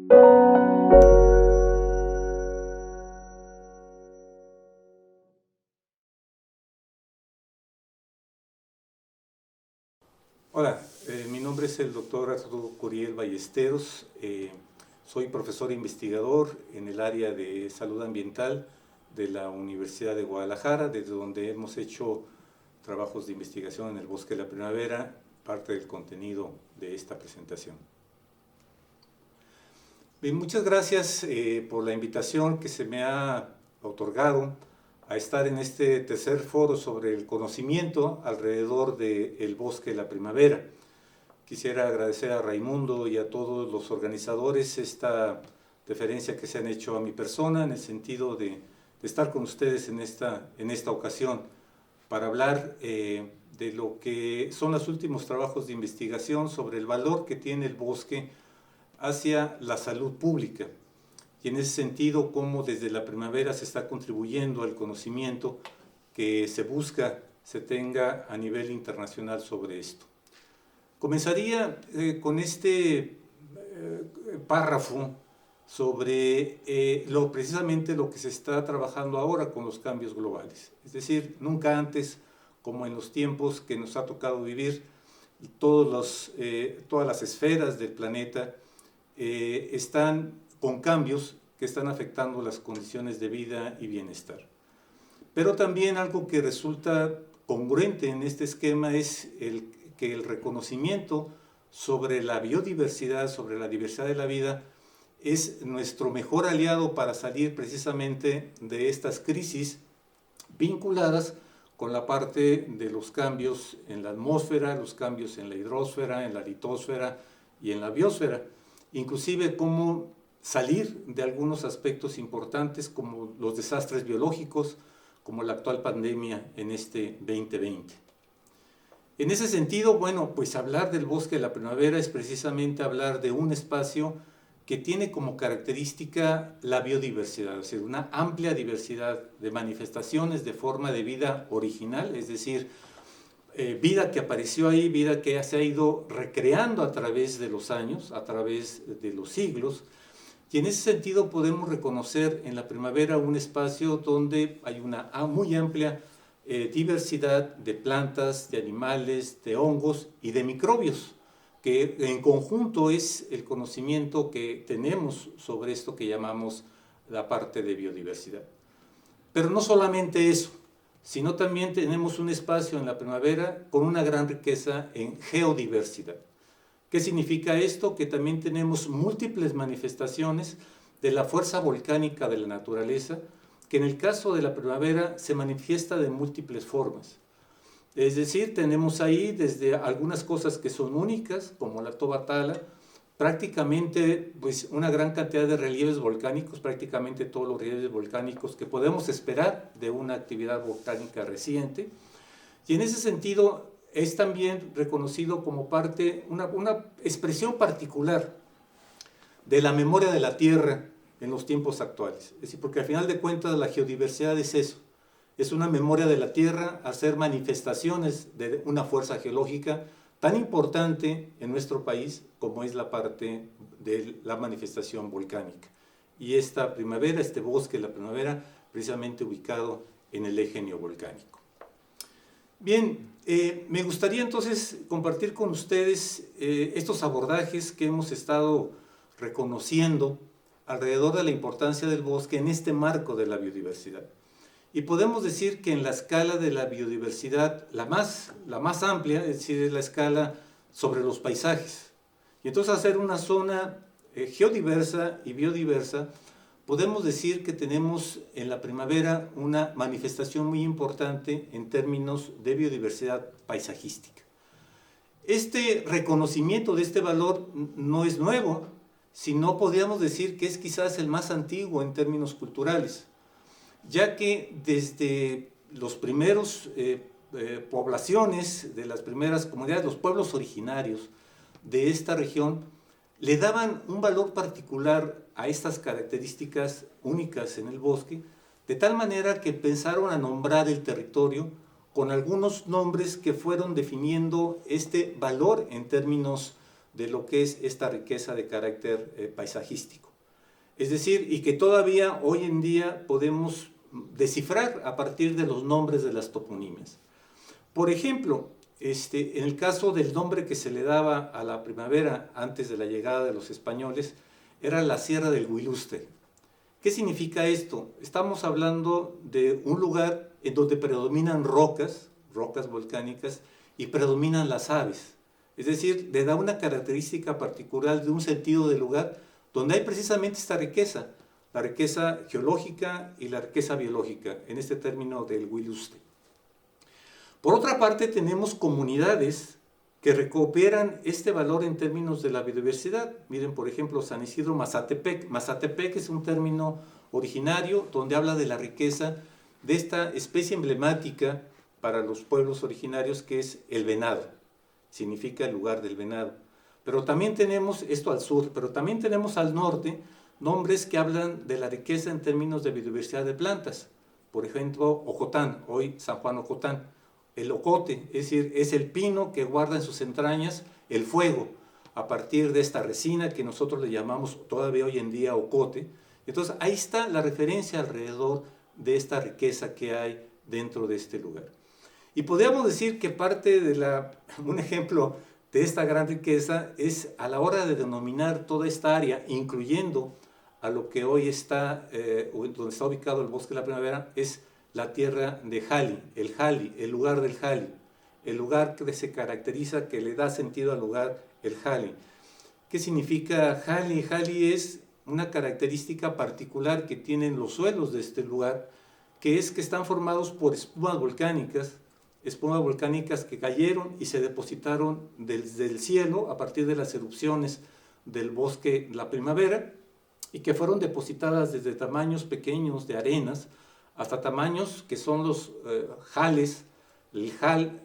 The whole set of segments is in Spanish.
Hola, mi nombre es el doctor Arturo Curiel Ballesteros. Soy profesor e investigador en el área de salud ambiental de la Universidad de Guadalajara, desde donde hemos hecho trabajos de investigación en el bosque de la primavera, parte del contenido de esta presentación. Bien, muchas gracias por la invitación que se me ha otorgado a estar en este tercer foro sobre el conocimiento alrededor del bosque de la primavera. Quisiera agradecer a Raimundo y a todos los organizadores esta deferencia que se han hecho a mi persona en el sentido de estar con ustedes en esta ocasión para hablar de lo que son los últimos trabajos de investigación sobre el valor que tiene el bosque hacia la salud pública. Y en ese sentido, cómo desde la primavera se está contribuyendo al conocimiento que se tenga a nivel internacional sobre esto. Comenzaría con este párrafo sobre precisamente lo que se está trabajando ahora con los cambios globales. Es decir, nunca antes, como en los tiempos que nos ha tocado vivir, todas las esferas del planeta están con cambios que están afectando las condiciones de vida y bienestar. Pero también algo que resulta congruente en este esquema es que el reconocimiento sobre la biodiversidad, sobre la diversidad de la vida, es nuestro mejor aliado para salir precisamente de estas crisis vinculadas con la parte de los cambios en la atmósfera, los cambios en la hidrosfera, en la litosfera y en la biosfera. Inclusive cómo salir de algunos aspectos importantes como los desastres biológicos, como la actual pandemia en este 2020. En ese sentido, bueno, pues hablar del bosque de la primavera es precisamente hablar de un espacio que tiene como característica la biodiversidad, es decir, una amplia diversidad de manifestaciones de forma de vida original, es decir, vida que apareció ahí, vida que se ha ido recreando a través de los años, a través de los siglos, y en ese sentido podemos reconocer en la primavera un espacio donde hay una muy amplia diversidad de plantas, de animales, de hongos y de microbios, que en conjunto es el conocimiento que tenemos sobre esto que llamamos la parte de biodiversidad. Pero no solamente eso, sino también tenemos un espacio en la primavera con una gran riqueza en geodiversidad. ¿Qué significa esto? Que también tenemos múltiples manifestaciones de la fuerza volcánica de la naturaleza, que en el caso de la primavera se manifiesta de múltiples formas. Es decir, tenemos ahí desde algunas cosas que son únicas, como la Toba Tala, prácticamente pues, una gran cantidad de relieves volcánicos, prácticamente todos los relieves volcánicos que podemos esperar de una actividad volcánica reciente. Y en ese sentido es también reconocido como parte, una expresión particular de la memoria de la Tierra en los tiempos actuales. Es decir, porque al final de cuentas la geodiversidad es eso, es una memoria de la Tierra, hacer manifestaciones de una fuerza geológica tan importante en nuestro país como es la parte de la manifestación volcánica. Y esta primavera, este bosque de la primavera, precisamente ubicado en el eje neovolcánico. Bien, me gustaría entonces compartir con ustedes estos abordajes que hemos estado reconociendo alrededor de la importancia del bosque en este marco de la biodiversidad. Y podemos decir que en la escala de la biodiversidad, la más amplia, es decir, es la escala sobre los paisajes. Y entonces hacer una zona geodiversa y biodiversa, podemos decir que tenemos en la primavera una manifestación muy importante en términos de biodiversidad paisajística. Este reconocimiento de este valor no es nuevo, sino podríamos decir que es quizás el más antiguo en términos culturales, ya que desde los primeros poblaciones, de las primeras comunidades, los pueblos originarios de esta región, le daban un valor particular a estas características únicas en el bosque, de tal manera que pensaron a nombrar el territorio con algunos nombres que fueron definiendo este valor en términos de lo que es esta riqueza de carácter paisajístico. Es decir, y que todavía hoy en día podemos descifrar a partir de los nombres de las toponimias. Por ejemplo, en el caso del nombre que se le daba a la primavera antes de la llegada de los españoles, era la Sierra del Huilustre. ¿Qué significa esto? Estamos hablando de un lugar en donde predominan rocas volcánicas, y predominan las aves. Es decir, le da una característica particular de un sentido del lugar donde hay precisamente esta riqueza, la riqueza geológica y la riqueza biológica, en este término del Huilustre. Por otra parte, tenemos comunidades que recuperan este valor en términos de la biodiversidad. Miren, por ejemplo, San Isidro Mazatepec. Mazatepec es un término originario donde habla de la riqueza de esta especie emblemática para los pueblos originarios, que es el venado. Significa el lugar del venado. Pero también tenemos esto al sur, pero también tenemos al norte nombres que hablan de la riqueza en términos de biodiversidad de plantas. Por ejemplo, Ocotán, hoy San Juan Ocotán. El ocote, es decir, es el pino que guarda en sus entrañas el fuego, a partir de esta resina que nosotros le llamamos todavía hoy en día ocote. Entonces ahí está la referencia alrededor de esta riqueza que hay dentro de este lugar. Y podríamos decir que parte de un ejemplo de esta gran riqueza es a la hora de denominar toda esta área, incluyendo a lo que hoy está, donde está ubicado el Bosque de la Primavera, es la tierra de Jali, el lugar del Jali, el lugar que se caracteriza, que le da sentido al lugar, el Jali. ¿Qué significa Jali? Jali es una característica particular que tienen los suelos de este lugar, que es que están formados por espumas volcánicas que cayeron y se depositaron desde el cielo a partir de las erupciones del Bosque de la Primavera, y que fueron depositadas desde tamaños pequeños de arenas hasta tamaños que son los jales, el jal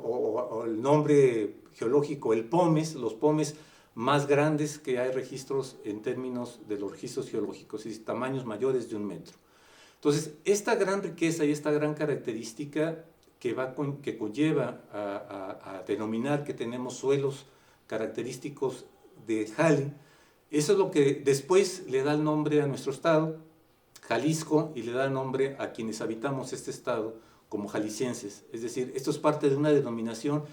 o el nombre geológico, el pómez, los pómez más grandes que hay registros en términos de los registros geológicos, y tamaños mayores de 1 metro. Entonces, esta gran riqueza y esta gran característica que conlleva a denominar que tenemos suelos característicos de Jali, eso es lo que después le da el nombre a nuestro estado, Jalisco, y le da nombre a quienes habitamos este estado como jaliscienses. Es decir, esto es parte de una denominación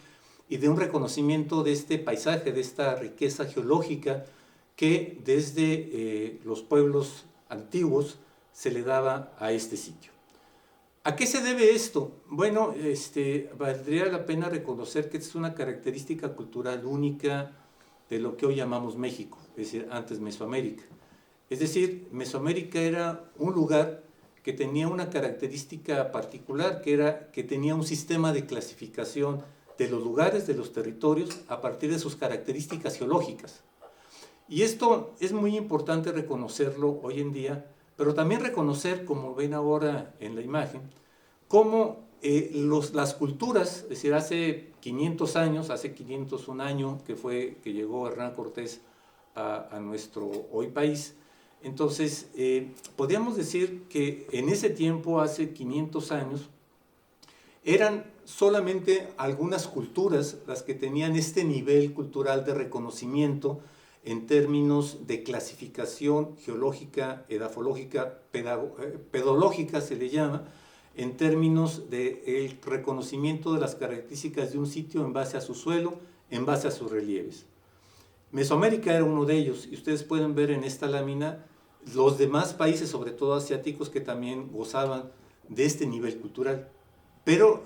y de un reconocimiento de este paisaje, de esta riqueza geológica que desde los pueblos antiguos se le daba a este sitio. ¿A qué se debe esto? Bueno, valdría la pena reconocer que es una característica cultural única de lo que hoy llamamos México, es decir, antes Mesoamérica. Es decir, Mesoamérica era un lugar que tenía una característica particular, que era que tenía un sistema de clasificación de los lugares, de los territorios, a partir de sus características geológicas. Y esto es muy importante reconocerlo hoy en día, pero también reconocer, como ven ahora en la imagen, cómo las culturas, es decir, hace 500 años, hace 501 años que llegó Hernán Cortés a nuestro hoy país. Entonces, podríamos decir que en ese tiempo, hace 500 años, eran solamente algunas culturas las que tenían este nivel cultural de reconocimiento en términos de clasificación geológica, edafológica, pedológica se le llama, en términos del reconocimiento de las características de un sitio en base a su suelo, en base a sus relieves. Mesoamérica era uno de ellos, y ustedes pueden ver en esta lámina los demás países, sobre todo asiáticos, que también gozaban de este nivel cultural. Pero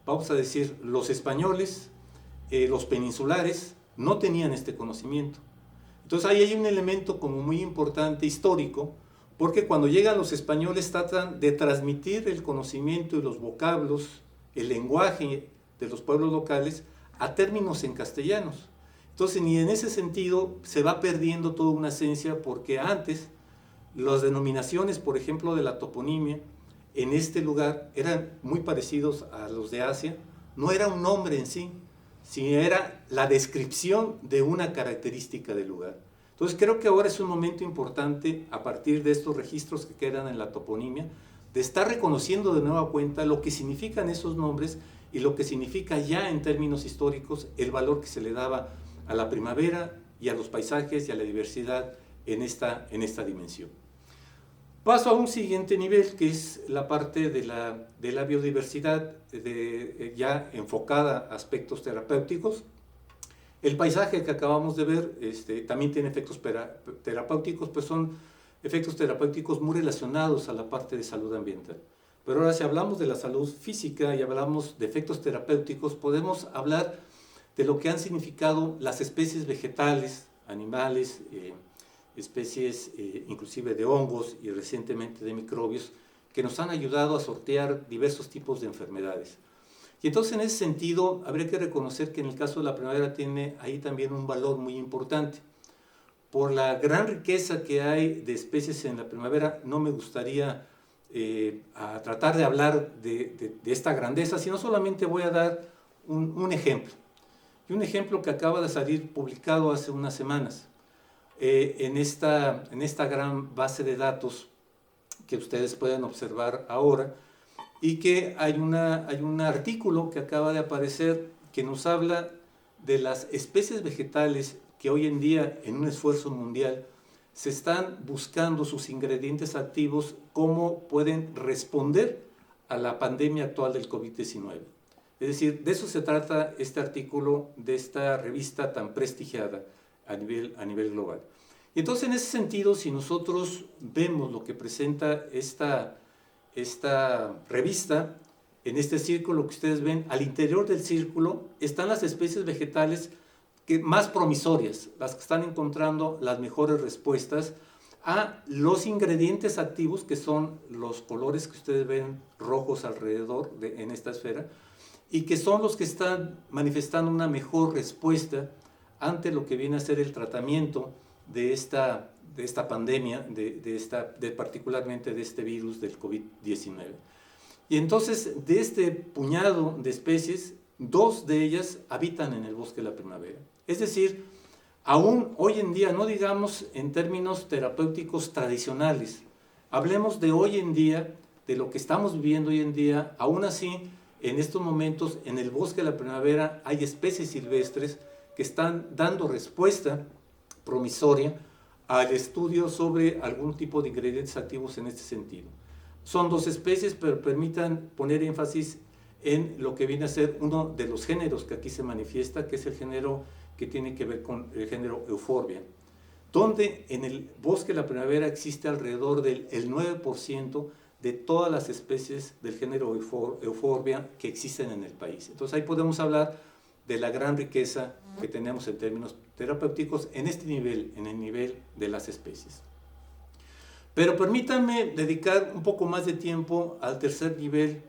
vamos a decir, los españoles, los peninsulares, no tenían este conocimiento. Entonces ahí hay un elemento como muy importante histórico, porque cuando llegan los españoles tratan de transmitir el conocimiento y los vocablos, el lenguaje de los pueblos locales a términos en castellanos. Entonces, ni en ese sentido se va perdiendo toda una esencia, porque antes las denominaciones, por ejemplo, de la toponimia en este lugar eran muy parecidos a los de Asia. No era un nombre en sí, sino era la descripción de una característica del lugar. Entonces, creo que ahora es un momento importante, a partir de estos registros que quedan en la toponimia, de estar reconociendo de nueva cuenta lo que significan esos nombres y lo que significa ya en términos históricos el valor que se le daba a la primavera y a los paisajes y a la diversidad en esta dimensión. Paso a un siguiente nivel, que es la parte de la biodiversidad ya enfocada a aspectos terapéuticos. El paisaje que acabamos de ver también tiene efectos terapéuticos, pues son efectos terapéuticos muy relacionados a la parte de salud ambiental. Pero ahora, si hablamos de la salud física y hablamos de efectos terapéuticos, podemos hablar de lo que han significado las especies vegetales, animales, especies inclusive de hongos y recientemente de microbios, que nos han ayudado a sortear diversos tipos de enfermedades. Y entonces, en ese sentido, habría que reconocer que en el caso de la primavera tiene ahí también un valor muy importante. Por la gran riqueza que hay de especies en la primavera, no me gustaría a tratar de hablar de esta grandeza, sino solamente voy a dar un ejemplo. Y un ejemplo que acaba de salir publicado hace unas semanas. En esta gran base de datos que ustedes pueden observar ahora, y que hay un artículo que acaba de aparecer que nos habla de las especies vegetales que hoy en día, en un esfuerzo mundial, se están buscando sus ingredientes activos, cómo pueden responder a la pandemia actual del COVID-19. Es decir, de eso se trata este artículo de esta revista tan prestigiada a nivel global. Y entonces, en ese sentido, si nosotros vemos lo que presenta esta revista, en este círculo que ustedes ven, al interior del círculo están las especies vegetales más promisorias, las que están encontrando las mejores respuestas a los ingredientes activos, que son los colores que ustedes ven rojos alrededor en esta esfera, y que son los que están manifestando una mejor respuesta ante lo que viene a ser el tratamiento de esta pandemia, particularmente de este virus del COVID-19. Y entonces, de este puñado de especies, 2 de ellas habitan en el bosque de la primavera. Es decir, aún hoy en día, no digamos en términos terapéuticos tradicionales, hablemos de hoy en día, de lo que estamos viviendo hoy en día, aún así, en estos momentos, en el bosque de la primavera hay especies silvestres que están dando respuesta promisoria al estudio sobre algún tipo de ingredientes activos en este sentido. Son 2 especies, pero permitan poner énfasis en lo que viene a ser uno de los géneros que aquí se manifiesta, que es el género que tiene que ver con el género Euphorbia, donde en el bosque de la primavera existe alrededor del 9% de todas las especies del género Euphorbia que existen en el país. Entonces, ahí podemos hablar de la gran riqueza que tenemos en términos terapéuticos en este nivel, en el nivel de las especies. Pero permítanme dedicar un poco más de tiempo al tercer nivel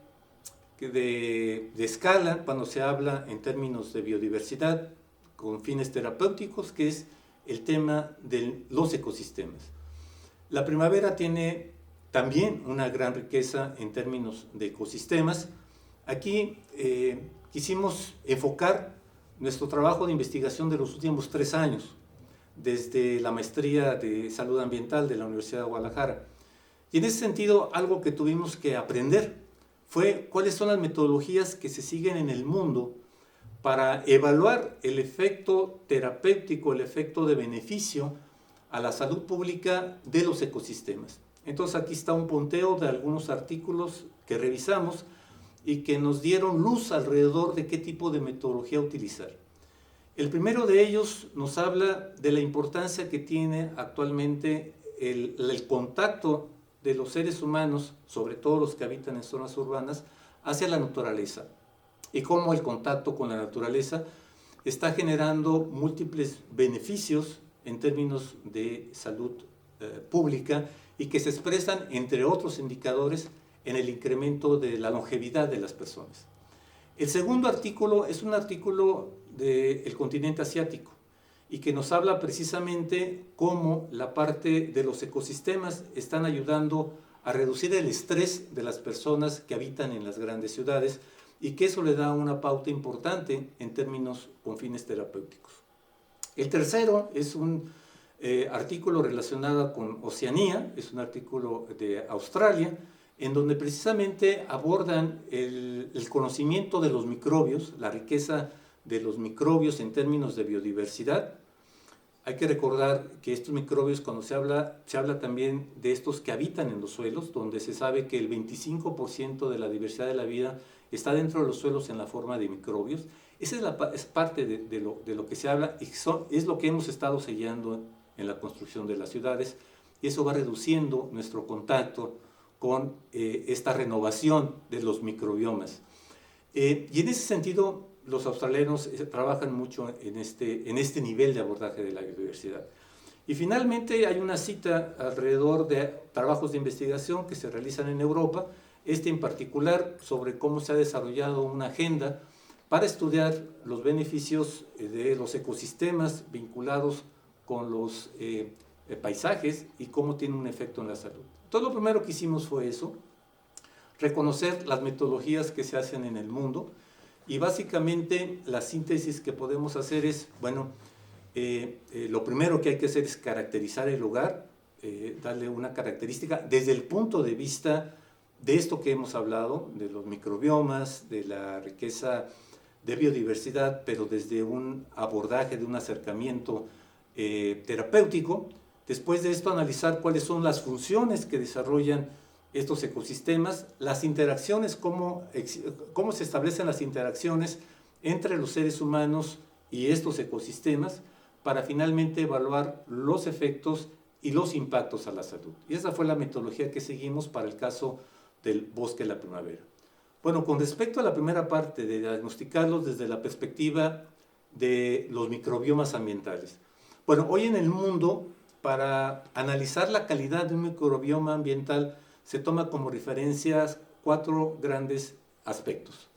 de escala cuando se habla en términos de biodiversidad con fines terapéuticos, que es el tema de los ecosistemas. La primavera tiene también una gran riqueza en términos de ecosistemas. Aquí quisimos enfocar nuestro trabajo de investigación de los últimos 3 años, desde la maestría de salud ambiental de la Universidad de Guadalajara. Y en ese sentido, algo que tuvimos que aprender fue cuáles son las metodologías que se siguen en el mundo para evaluar el efecto terapéutico, el efecto de beneficio a la salud pública de los ecosistemas. Entonces, aquí está un punteo de algunos artículos que revisamos y que nos dieron luz alrededor de qué tipo de metodología utilizar. El primero de ellos nos habla de la importancia que tiene actualmente el contacto de los seres humanos, sobre todo los que habitan en zonas urbanas, hacia la naturaleza, y cómo el contacto con la naturaleza está generando múltiples beneficios en términos de salud pública, y que se expresan, entre otros indicadores, en el incremento de la longevidad de las personas. El segundo artículo es un artículo del continente asiático y que nos habla precisamente cómo la parte de los ecosistemas están ayudando a reducir el estrés de las personas que habitan en las grandes ciudades, y que eso le da una pauta importante en términos con fines terapéuticos. El tercero es un artículo relacionado con Oceanía, es un artículo de Australia, en donde precisamente abordan el conocimiento de los microbios, la riqueza de los microbios en términos de biodiversidad. Hay que recordar que estos microbios, cuando se habla también de estos que habitan en los suelos, donde se sabe que el 25% de la diversidad de la vida está dentro de los suelos en la forma de microbios. Esa es parte de lo que se habla y es lo que hemos estado sellando en la construcción de las ciudades, y eso va reduciendo nuestro contacto con esta renovación de los microbiomas. Y en ese sentido, los australianos trabajan mucho en este nivel de abordaje de la biodiversidad. Y finalmente hay una cita alrededor de trabajos de investigación que se realizan en Europa, en particular sobre cómo se ha desarrollado una agenda para estudiar los beneficios de los ecosistemas vinculados con los paisajes y cómo tiene un efecto en la salud. Entonces lo primero que hicimos fue eso, reconocer las metodologías que se hacen en el mundo, y básicamente la síntesis que podemos hacer es, bueno, lo primero que hay que hacer es caracterizar el lugar, darle una característica desde el punto de vista de esto que hemos hablado, de los microbiomas, de la riqueza de biodiversidad, pero desde un abordaje, de un acercamiento terapéutico. Después de esto, analizar cuáles son las funciones que desarrollan estos ecosistemas, las interacciones, cómo se establecen las interacciones entre los seres humanos y estos ecosistemas, para finalmente evaluar los efectos y los impactos a la salud. Y esa fue la metodología que seguimos para el caso del bosque de la primavera. Bueno, con respecto a la primera parte de diagnosticarlos desde la perspectiva de los microbiomas ambientales. Bueno, hoy en el mundo, para analizar la calidad de un microbioma ambiental, se toma como referencias 4 grandes aspectos.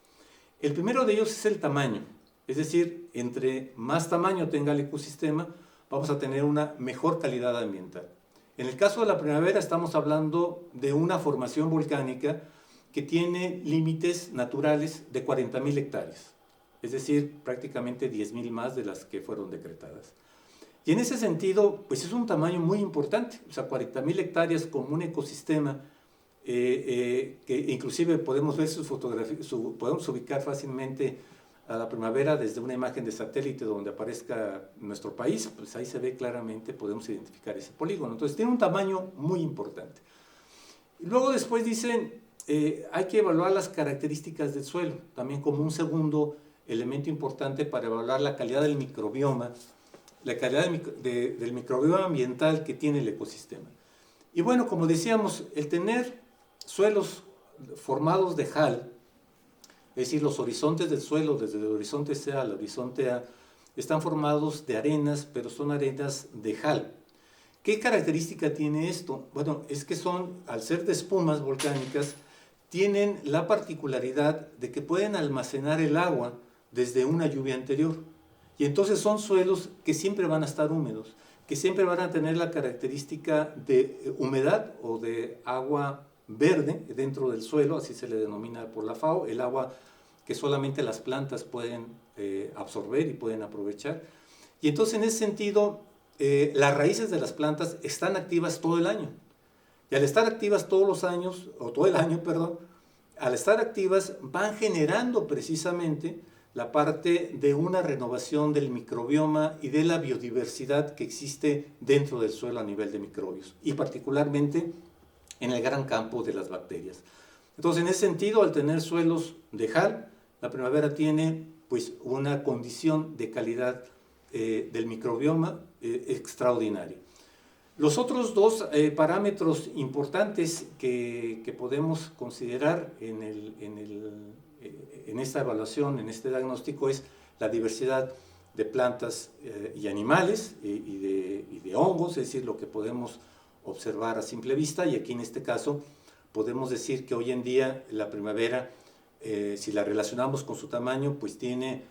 El primero de ellos es el tamaño, es decir, entre más tamaño tenga el ecosistema, vamos a tener una mejor calidad ambiental. En el caso de la primavera estamos hablando de una formación volcánica que tiene límites naturales de 40.000 hectáreas, es decir, prácticamente 10.000 más de las que fueron decretadas. Y en ese sentido, pues es un tamaño muy importante, o sea, 40.000 hectáreas como un ecosistema que inclusive podemos ver sus fotografías, podemos ubicar fácilmente a la primavera desde una imagen de satélite donde aparezca nuestro país, pues ahí se ve claramente, podemos identificar ese polígono. Entonces tiene un tamaño muy importante. Y luego después dicen, hay que evaluar las características del suelo, también como un segundo elemento importante para evaluar la calidad del microbioma, la calidad del microbioma ambiental que tiene el ecosistema. Y bueno, como decíamos, el tener suelos formados de HAL, es decir, los horizontes del suelo, desde el horizonte C al horizonte A, están formados de arenas, pero son arenas de HAL. ¿Qué característica tiene esto? Bueno, es que al ser de espumas volcánicas, tienen la particularidad de que pueden almacenar el agua desde una lluvia anterior. Y entonces son suelos que siempre van a estar húmedos, que siempre van a tener la característica de humedad o de agua verde dentro del suelo, así se le denomina por la FAO, el agua que solamente las plantas pueden absorber y pueden aprovechar. Y entonces en ese sentido, las raíces de las plantas están activas todo el año. Y al estar activas todos los años, o todo el año, perdón, al estar activas van generando precisamente la parte de una renovación del microbioma y de la biodiversidad que existe dentro del suelo a nivel de microbios, y particularmente en el gran campo de las bacterias. Entonces, en ese sentido, al tener suelos de HAL, la primavera tiene pues una condición de calidad del microbioma extraordinaria. Los otros dos parámetros importantes que podemos considerar en esta evaluación, en este diagnóstico, es la diversidad de plantas y animales y de hongos, es decir, lo que podemos observar a simple vista. Y aquí en este caso podemos decir que hoy en día la primavera, si la relacionamos con su tamaño, pues tiene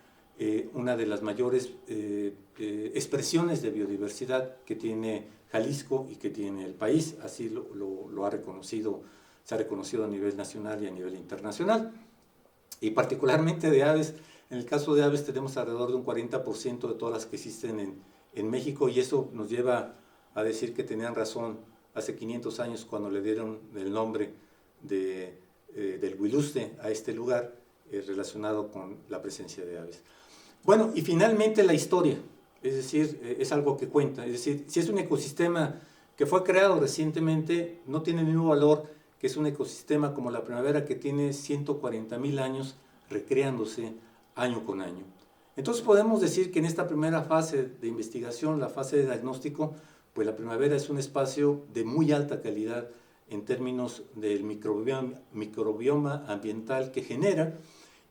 una de las mayores expresiones de biodiversidad que tiene Jalisco y que tiene el país. Así lo ha reconocido, se ha reconocido a nivel nacional y a nivel internacional. Y particularmente de aves, en el caso de aves tenemos alrededor de un 40% de todas las que existen en México, y eso nos lleva a decir que tenían razón hace 500 años cuando le dieron el nombre del Huilusde a este lugar relacionado con la presencia de aves. Bueno, y finalmente la historia, es decir, es algo que cuenta, es decir, si es un ecosistema que fue creado recientemente, no tiene el mismo valor que es un ecosistema como la primavera que tiene 140,000 años recreándose año con año. Entonces podemos decir que en esta primera fase de investigación, la fase de diagnóstico, pues la primavera es un espacio de muy alta calidad en términos del microbioma ambiental que genera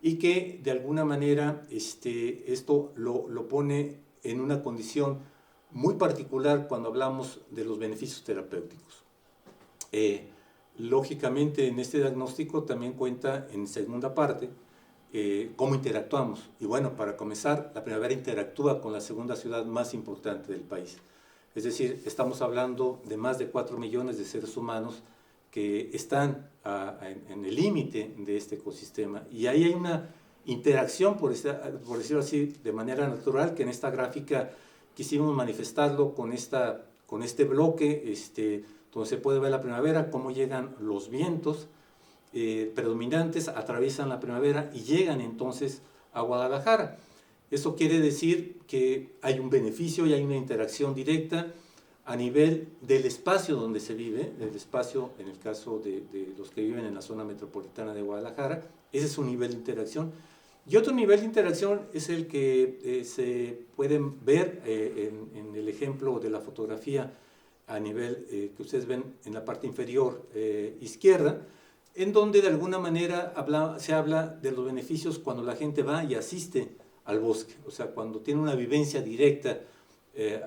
y que de alguna manera esto lo pone en una condición muy particular cuando hablamos de los beneficios terapéuticos. Lógicamente en este diagnóstico también cuenta en segunda parte cómo interactuamos. Y bueno, para comenzar, la primavera interactúa con la segunda ciudad más importante del país. Es decir, estamos hablando de más de 4 millones de seres humanos que están en el límite de este ecosistema. Y ahí hay una interacción, por decirlo así, de manera natural, que en esta gráfica quisimos manifestarlo con este bloque, donde se puede ver la primavera, cómo llegan los vientos predominantes, atraviesan la primavera y llegan entonces a Guadalajara. Eso quiere decir que hay un beneficio y hay una interacción directa a nivel del espacio donde se vive, del espacio en el caso de los que viven en la zona metropolitana de Guadalajara. Ese es un nivel de interacción. Y otro nivel de interacción es el que se pueden ver en el ejemplo de la fotografía a nivel que ustedes ven en la parte inferior izquierda, en donde de alguna manera se habla de los beneficios cuando la gente va y asiste al bosque, o sea, cuando tiene una vivencia directa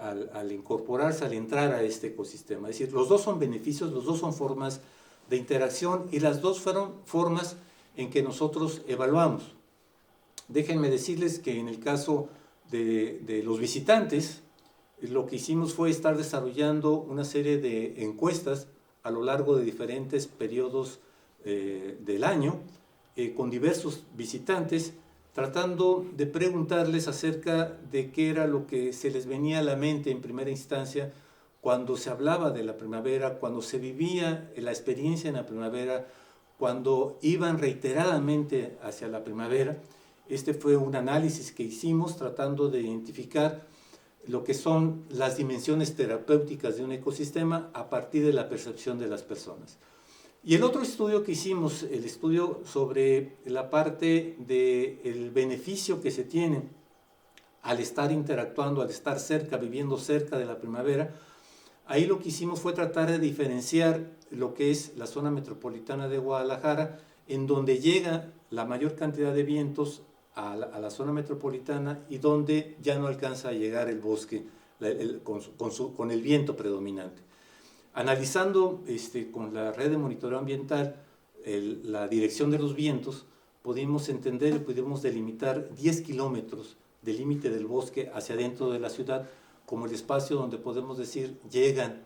al incorporarse, al entrar a este ecosistema. Es decir, los dos son beneficios, los dos son formas de interacción y las dos fueron formas en que nosotros evaluamos. Déjenme decirles que en el caso de los visitantes, lo que hicimos fue estar desarrollando una serie de encuestas a lo largo de diferentes periodos del año, con diversos visitantes, tratando de preguntarles acerca de qué era lo que se les venía a la mente en primera instancia cuando se hablaba de la primavera, cuando se vivía la experiencia en la primavera, cuando iban reiteradamente hacia la primavera. Este fue un análisis que hicimos tratando de identificar lo que son las dimensiones terapéuticas de un ecosistema a partir de la percepción de las personas. Y el otro estudio que hicimos, el estudio sobre la parte del beneficio que se tiene al estar interactuando, al estar cerca, viviendo cerca de la primavera, ahí lo que hicimos fue tratar de diferenciar lo que es la zona metropolitana de Guadalajara, en donde llega la mayor cantidad de vientos a la zona metropolitana y donde ya no alcanza a llegar el bosque con el viento predominante. Analizando con la red de monitoreo ambiental la dirección de los vientos, pudimos entender y pudimos delimitar 10 kilómetros del límite del bosque hacia adentro de la ciudad como el espacio donde podemos decir llegan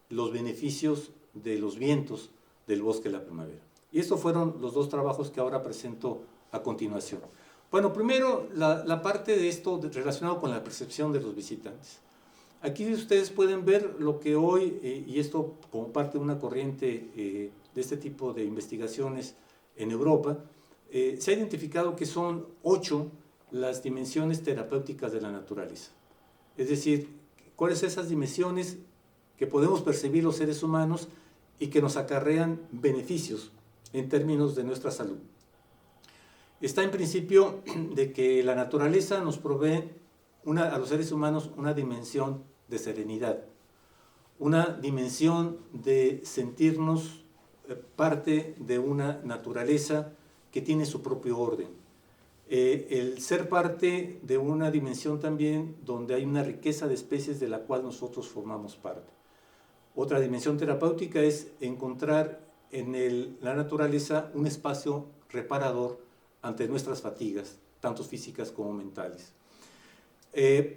los beneficios de los vientos del bosque de la primavera. Y estos fueron los dos trabajos que ahora presento a continuación. Bueno, primero la parte de esto relacionado con la percepción de los visitantes. Aquí ustedes pueden ver lo que hoy, y esto como parte de una corriente de este tipo de investigaciones en Europa, se ha identificado que son 8 las dimensiones terapéuticas de la naturaleza. Es decir, cuáles son esas dimensiones que podemos percibir los seres humanos y que nos acarrean beneficios en términos de nuestra salud. Está en principio de que la naturaleza nos provee a los seres humanos una dimensión de serenidad, una dimensión de sentirnos parte de una naturaleza que tiene su propio orden. El ser parte de una dimensión también donde hay una riqueza de especies de la cual nosotros formamos parte. Otra dimensión terapéutica es encontrar en la naturaleza un espacio reparador ante nuestras fatigas, tanto físicas como mentales.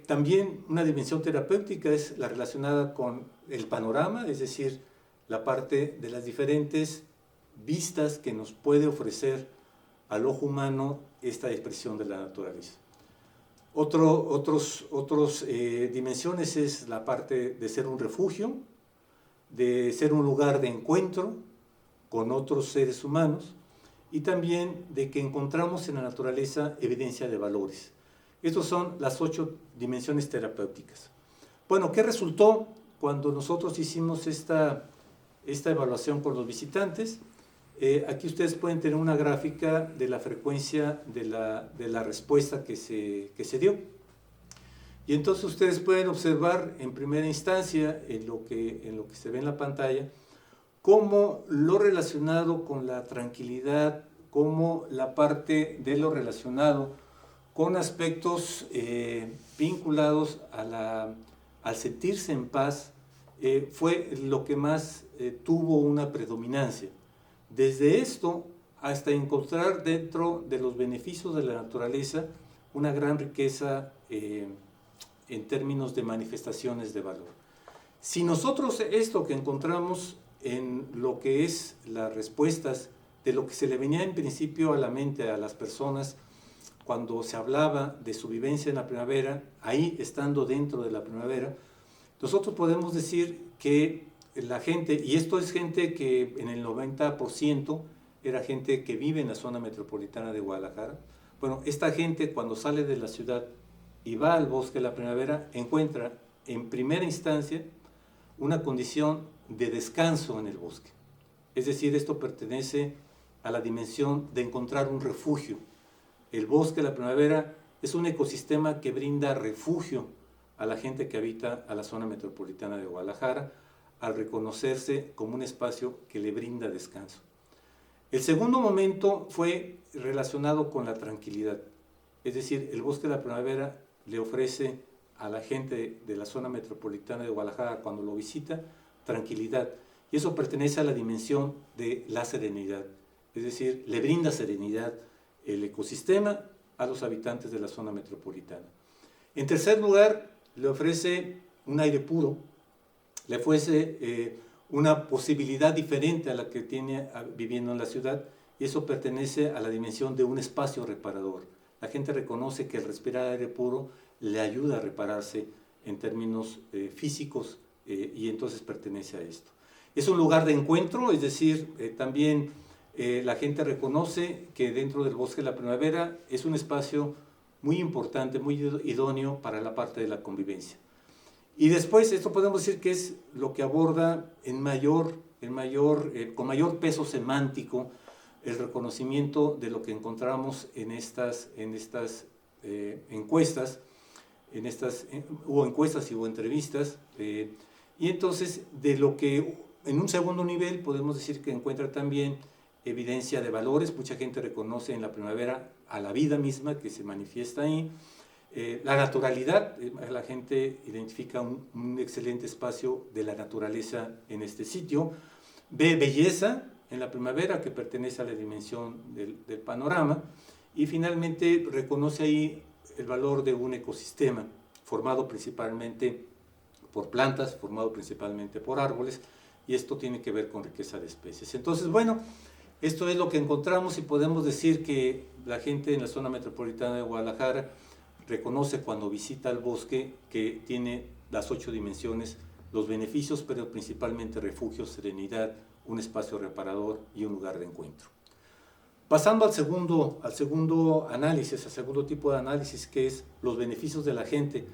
También una dimensión terapéutica es la relacionada con el panorama, es decir, la parte de las diferentes vistas que nos puede ofrecer al ojo humano esta expresión de la naturaleza. Otras dimensiones es la parte de ser un refugio, de ser un lugar de encuentro, con otros seres humanos, y también de que encontramos en la naturaleza evidencia de valores. Estas son las 8 dimensiones terapéuticas. Bueno, ¿qué resultó cuando nosotros hicimos esta evaluación con los visitantes? Aquí ustedes pueden tener una gráfica de la frecuencia de la respuesta que se dio. Y entonces ustedes pueden observar en primera instancia, en lo que se ve en la pantalla, cómo lo relacionado con la tranquilidad, cómo la parte de lo relacionado con aspectos vinculados al sentirse en paz, fue lo que más tuvo una predominancia. Desde esto hasta encontrar dentro de los beneficios de la naturaleza una gran riqueza en términos de manifestaciones de valor. Si nosotros esto que encontramos en lo que es las respuestas de lo que se le venía en principio a la mente a las personas cuando se hablaba de su vivencia en la primavera, ahí estando dentro de la primavera, nosotros podemos decir que la gente, y esto es gente que en el 90% era gente que vive en la zona metropolitana de Guadalajara. Bueno, esta gente cuando sale de la ciudad y va al bosque de la primavera, encuentra en primera instancia una condición de descanso en el bosque. Es decir, esto pertenece a la dimensión de encontrar un refugio. El bosque de la primavera es un ecosistema que brinda refugio a la gente que habita a la zona metropolitana de Guadalajara, al reconocerse como un espacio que le brinda descanso. El segundo momento fue relacionado con la tranquilidad. Es decir, el bosque de la primavera le ofrece a la gente de la zona metropolitana de Guadalajara cuando lo visita tranquilidad. Y eso pertenece a la dimensión de la serenidad. Es decir, le brinda serenidad el ecosistema a los habitantes de la zona metropolitana. En tercer lugar, le ofrece un aire puro, le ofrece una posibilidad diferente a la que tiene viviendo en la ciudad, y eso pertenece a la dimensión de un espacio reparador. La gente reconoce que el respirar aire puro le ayuda a repararse en términos físicos y entonces pertenece a esto. Es un lugar de encuentro, es decir, también la gente reconoce que dentro del bosque de la primavera es un espacio muy importante, muy idóneo para la parte de la convivencia. Y después, esto podemos decir que es lo que aborda con mayor peso semántico el reconocimiento de lo que encontramos en estas encuestas, hubo encuestas y hubo entrevistas, y entonces de lo que en un segundo nivel podemos decir que encuentra también evidencia de valores. Mucha gente reconoce en la primavera a la vida misma que se manifiesta ahí, la naturalidad, la gente identifica un excelente espacio de la naturaleza en este sitio, ve belleza en la primavera que pertenece a la dimensión del panorama, y finalmente reconoce ahí el valor de un ecosistema formado principalmente por plantas, formado principalmente por árboles, y esto tiene que ver con riqueza de especies. Entonces, bueno, esto es lo que encontramos y podemos decir que la gente en la zona metropolitana de Guadalajara reconoce cuando visita el bosque que tiene las 8 dimensiones, los beneficios, pero principalmente refugio, serenidad, un espacio reparador y un lugar de encuentro. Pasando al segundo análisis, al segundo tipo de análisis, que es los beneficios de la gente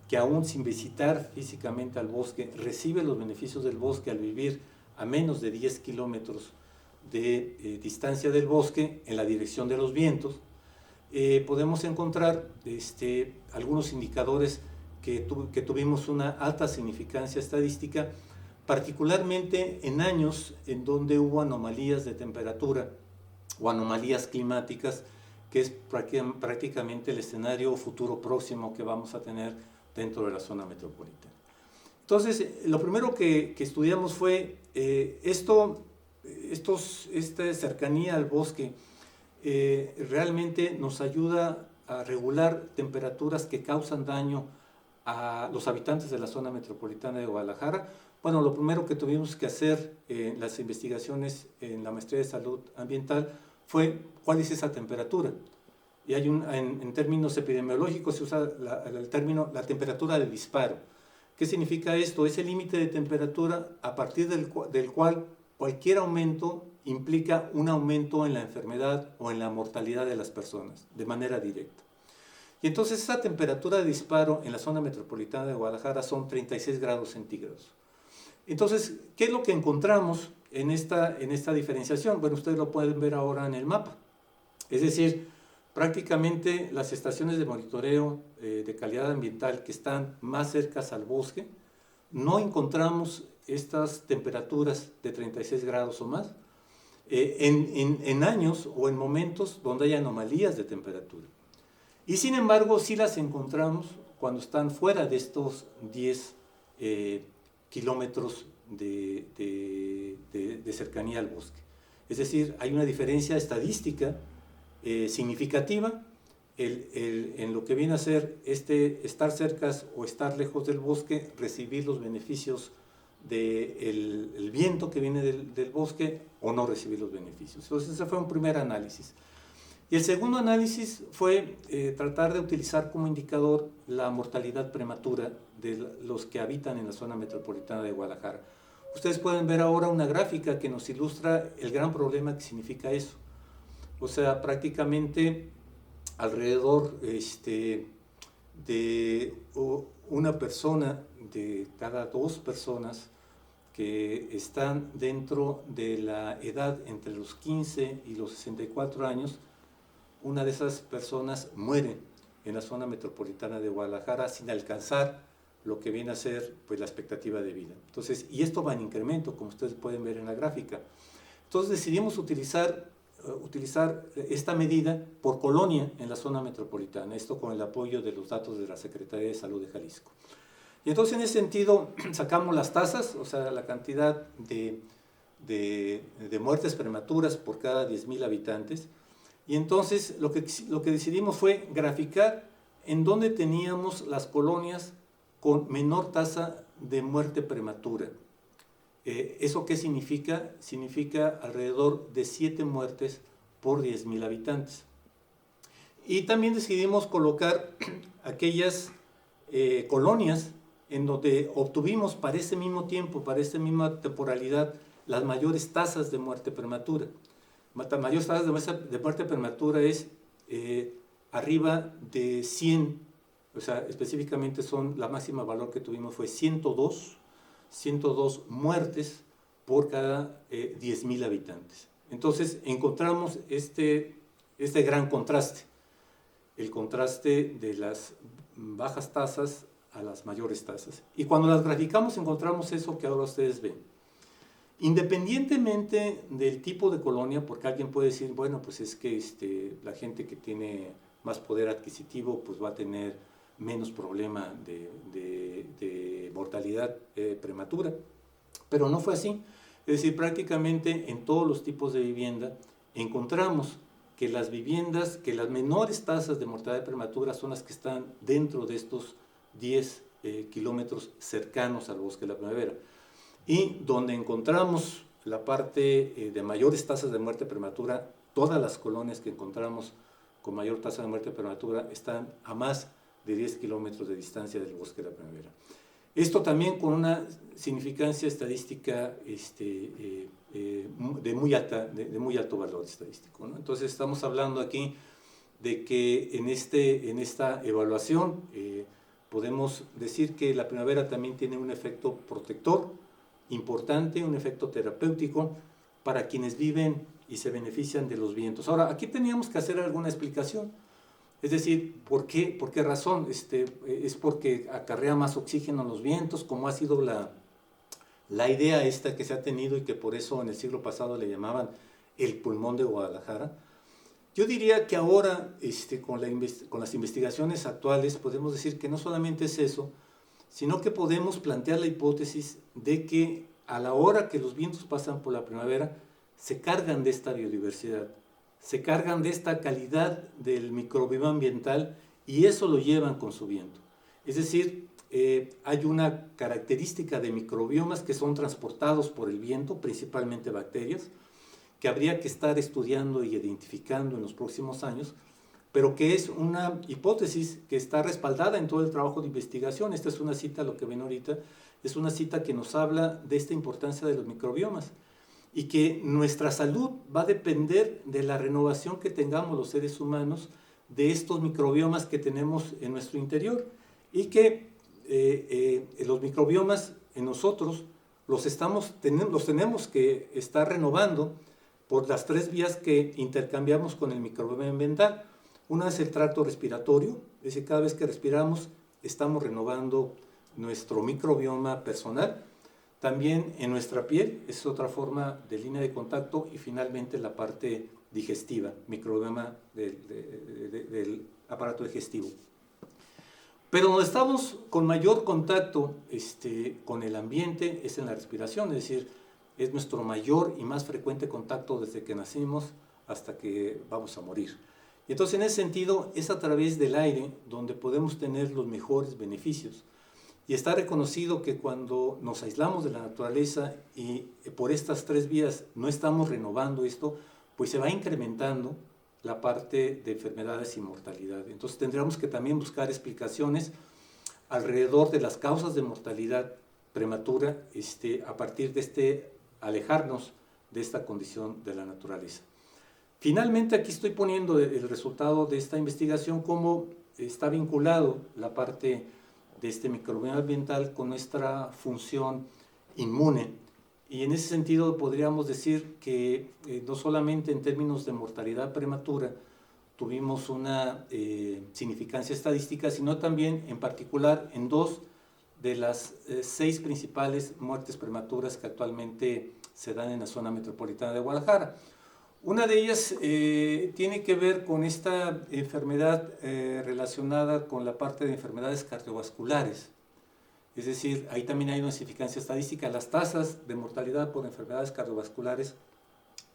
que aún sin visitar físicamente al bosque, recibe los beneficios del bosque al vivir a menos de 10 kilómetros de distancia del bosque en la dirección de los vientos. Podemos encontrar algunos indicadores que tuvimos una alta significancia estadística, particularmente en años en donde hubo anomalías de temperatura o anomalías climáticas, que es prácticamente el escenario futuro próximo que vamos a tener dentro de la zona metropolitana. Entonces, lo primero que estudiamos fue esta cercanía al bosque. Realmente nos ayuda a regular temperaturas que causan daño a los habitantes de la zona metropolitana de Guadalajara. Bueno, lo primero que tuvimos que hacer en las investigaciones en la maestría de salud ambiental fue cuál es esa temperatura. Y hay en términos epidemiológicos se usa el término la temperatura de disparo. ¿Qué significa esto? Es el límite de temperatura a partir del cual cualquier aumento implica un aumento en la enfermedad o en la mortalidad de las personas, de manera directa. Y entonces esa temperatura de disparo en la zona metropolitana de Guadalajara son 36 grados centígrados. Entonces, ¿qué es lo que encontramos en esta diferenciación? Bueno, ustedes lo pueden ver ahora en el mapa. Es decir, prácticamente las estaciones de monitoreo de calidad ambiental que están más cercas al bosque, no encontramos estas temperaturas de 36 grados o más en años o en momentos donde hay anomalías de temperatura. Y sin embargo, sí las encontramos cuando están fuera de estos 10 kilómetros de cercanía al bosque. Es decir, hay una diferencia estadística significativa en lo que viene a ser estar cerca o estar lejos del bosque, recibir los beneficios del viento que viene del bosque o no recibir los beneficios. Entonces ese fue un primer análisis. Y el segundo análisis fue tratar de utilizar como indicador la mortalidad prematura de los que habitan en la zona metropolitana de Guadalajara. Ustedes pueden ver ahora una gráfica que nos ilustra el gran problema que significa eso. O sea, prácticamente alrededor de una persona de cada 2 personas que están dentro de la edad entre los 15 y los 64 años, una de esas personas muere en la zona metropolitana de Guadalajara sin alcanzar lo que viene a ser pues, la expectativa de vida. Entonces, y esto va en incremento, como ustedes pueden ver en la gráfica. Entonces decidimos utilizar esta medida por colonia en la zona metropolitana, esto con el apoyo de los datos de la Secretaría de Salud de Jalisco. Y entonces en ese sentido sacamos las tasas, o sea, la cantidad de muertes prematuras por cada 10,000 habitantes, y entonces lo que decidimos fue graficar en dónde teníamos las colonias con menor tasa de muerte prematura. ¿Eso qué significa? Significa alrededor de 7 muertes por 10,000 habitantes. Y también decidimos colocar aquellas colonias en donde obtuvimos para ese mismo tiempo, para esta misma temporalidad, las mayores tasas de muerte prematura. Mayores tasas de muerte prematura es arriba de 100, o sea, específicamente la máxima valor que tuvimos fue 102 muertes por cada 10,000 habitantes. Entonces encontramos este gran contraste, el contraste de las bajas tasas a las mayores tasas. Y cuando las graficamos encontramos eso que ahora ustedes ven. Independientemente del tipo de colonia, porque alguien puede decir, bueno, pues es que la gente que tiene más poder adquisitivo pues va a tener menos problema de mortalidad prematura, pero no fue así. Es decir, prácticamente en todos los tipos de vivienda encontramos que las viviendas, que las menores tasas de mortalidad prematura son las que están dentro de estos 10 kilómetros cercanos al bosque de la primavera. Y donde encontramos la parte de mayores tasas de muerte prematura, todas las colonias que encontramos con mayor tasa de muerte prematura están a más de 10 kilómetros de distancia del bosque de la primavera. Esto también con una significancia estadística de muy alto valor estadístico, ¿no? Entonces estamos hablando aquí de que en esta evaluación podemos decir que la primavera también tiene un efecto protector importante, un efecto terapéutico para quienes viven y se benefician de los vientos. Ahora, aquí teníamos que hacer alguna explicación. Es decir, ¿por qué razón? Es porque acarrea más oxígeno en los vientos, como ha sido la idea esta que se ha tenido y que por eso en el siglo pasado le llamaban el pulmón de Guadalajara. Yo diría que ahora, con las investigaciones actuales, podemos decir que no solamente es eso, sino que podemos plantear la hipótesis de que a la hora que los vientos pasan por la primavera, se cargan de esta biodiversidad, se cargan de esta calidad del microbioma ambiental y eso lo llevan con su viento. Es decir, hay una característica de microbiomas que son transportados por el viento, principalmente bacterias, que habría que estar estudiando y identificando en los próximos años, pero que es una hipótesis que está respaldada en todo el trabajo de investigación. Esta es una cita, lo que ven ahorita, es una cita que nos habla de esta importancia de los microbiomas. y que nuestra salud va a depender de la renovación que tengamos los seres humanos de estos microbiomas que tenemos en nuestro interior, y que los microbiomas en nosotros los tenemos que estar renovando por las 3 vías que intercambiamos con el microbioma ambiental. Una es el tracto respiratorio, es decir, cada vez que respiramos estamos renovando nuestro microbioma personal. También en nuestra piel, es otra forma de línea de contacto, y finalmente la parte digestiva, microbioma del aparato digestivo. Pero donde estamos con mayor contacto con el ambiente es en la respiración, es decir, es nuestro mayor y más frecuente contacto desde que nacimos hasta que vamos a morir. Y entonces, en ese sentido, es a través del aire donde podemos tener los mejores beneficios. Y está reconocido que cuando nos aislamos de la naturaleza y por estas 3 vías no estamos renovando esto, pues se va incrementando la parte de enfermedades y mortalidad. Entonces tendríamos que también buscar explicaciones alrededor de las causas de mortalidad prematura a partir de alejarnos de esta condición de la naturaleza. Finalmente, aquí estoy poniendo el resultado de esta investigación, cómo está vinculado la parte de este microbioma ambiental con nuestra función inmune. Y en ese sentido podríamos decir que no solamente en términos de mortalidad prematura tuvimos una significancia estadística, sino también en particular en 2 de las 6 principales muertes prematuras que actualmente se dan en la zona metropolitana de Guadalajara. Una de ellas tiene que ver con esta enfermedad relacionada con la parte de enfermedades cardiovasculares. Es decir, ahí también hay una significancia estadística. Las tasas de mortalidad por enfermedades cardiovasculares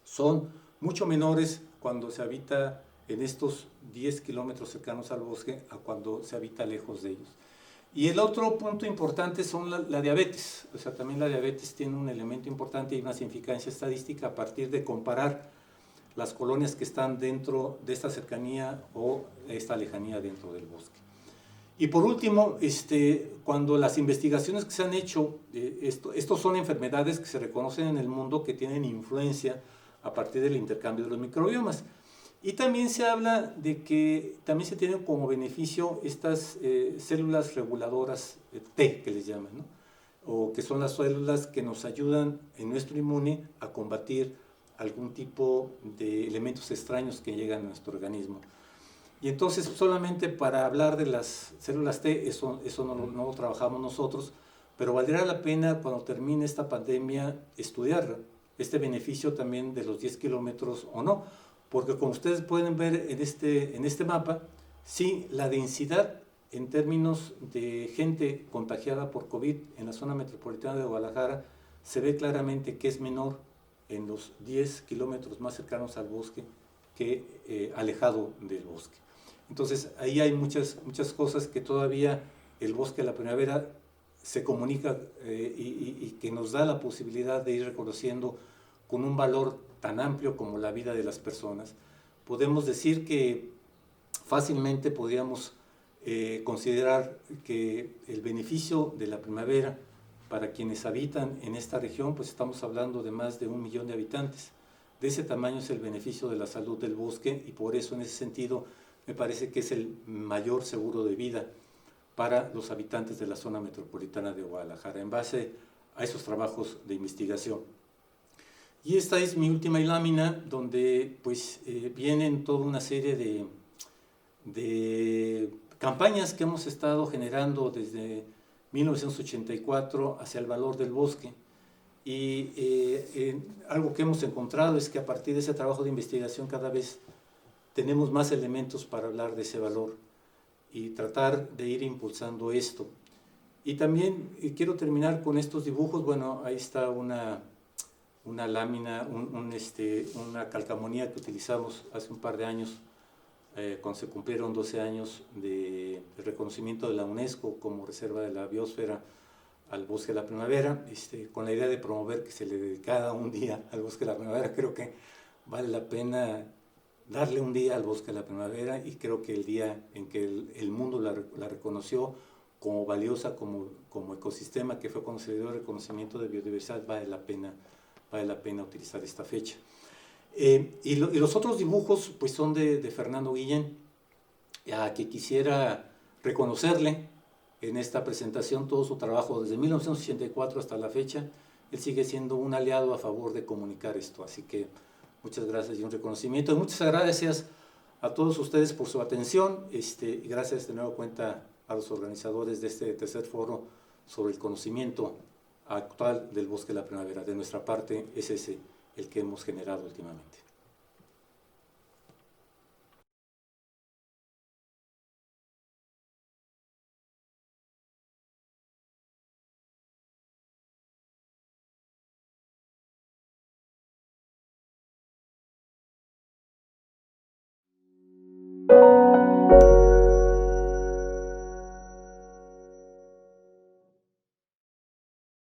son mucho menores cuando se habita en estos 10 kilómetros cercanos al bosque a cuando se habita lejos de ellos. Y el otro punto importante son la diabetes. O sea, también la diabetes tiene un elemento importante y una significancia estadística a partir de comparar las colonias que están dentro de esta cercanía o esta lejanía dentro del bosque. Y por último, cuando las investigaciones que se han hecho, estos son enfermedades que se reconocen en el mundo que tienen influencia a partir del intercambio de los microbiomas. Y también se habla de que también se tienen como beneficio estas células reguladoras T, que les llaman, ¿no? O que son las células que nos ayudan en nuestro inmune a combatir algún tipo de elementos extraños que llegan a nuestro organismo. Y entonces, solamente para hablar de las células T, eso no lo trabajamos nosotros, pero valdría la pena cuando termine esta pandemia estudiar este beneficio también de los 10 kilómetros o no, porque como ustedes pueden ver en este mapa, sí, la densidad en términos de gente contagiada por COVID en la zona metropolitana de Guadalajara se ve claramente que es menor en los 10 kilómetros más cercanos al bosque que alejado del bosque. Entonces, ahí hay muchas cosas que todavía el bosque de la primavera se comunica y que nos da la posibilidad de ir reconociendo con un valor tan amplio como la vida de las personas. Podemos decir que fácilmente podríamos considerar que el beneficio de la primavera para quienes habitan en esta región, pues estamos hablando de más de 1 millón de habitantes. De ese tamaño es el beneficio de la salud del bosque, y por eso en ese sentido me parece que es el mayor seguro de vida para los habitantes de la zona metropolitana de Guadalajara, en base a esos trabajos de investigación. Y esta es mi última lámina, donde pues vienen toda una serie de campañas que hemos estado generando desde 1984 hacia el valor del bosque. Y algo que hemos encontrado es que a partir de ese trabajo de investigación cada vez tenemos más elementos para hablar de ese valor y tratar de ir impulsando esto. Y también quiero terminar con estos dibujos. Bueno, ahí está una lámina, una calcamonía que utilizamos hace un par de años, cuando se cumplieron 12 años de reconocimiento de la UNESCO como reserva de la biosfera al bosque de la primavera, con la idea de promover que se le dedicara un día al bosque de la primavera. Creo que vale la pena darle un día al bosque de la primavera, y creo que el día en que el mundo la reconoció como valiosa, como ecosistema, que fue cuando se le dio el reconocimiento de biodiversidad, vale la pena vale la pena utilizar esta fecha. Y los otros dibujos pues son de Fernando Guillén, a que quisiera reconocerle en esta presentación todo su trabajo desde 1984 hasta la fecha. Él sigue siendo un aliado a favor de comunicar esto, así que muchas gracias y un reconocimiento. Y muchas gracias a todos ustedes por su atención, y gracias de nuevo cuenta a los organizadores de este tercer foro sobre el conocimiento actual del bosque de la primavera. De nuestra parte es ese el que hemos generado últimamente.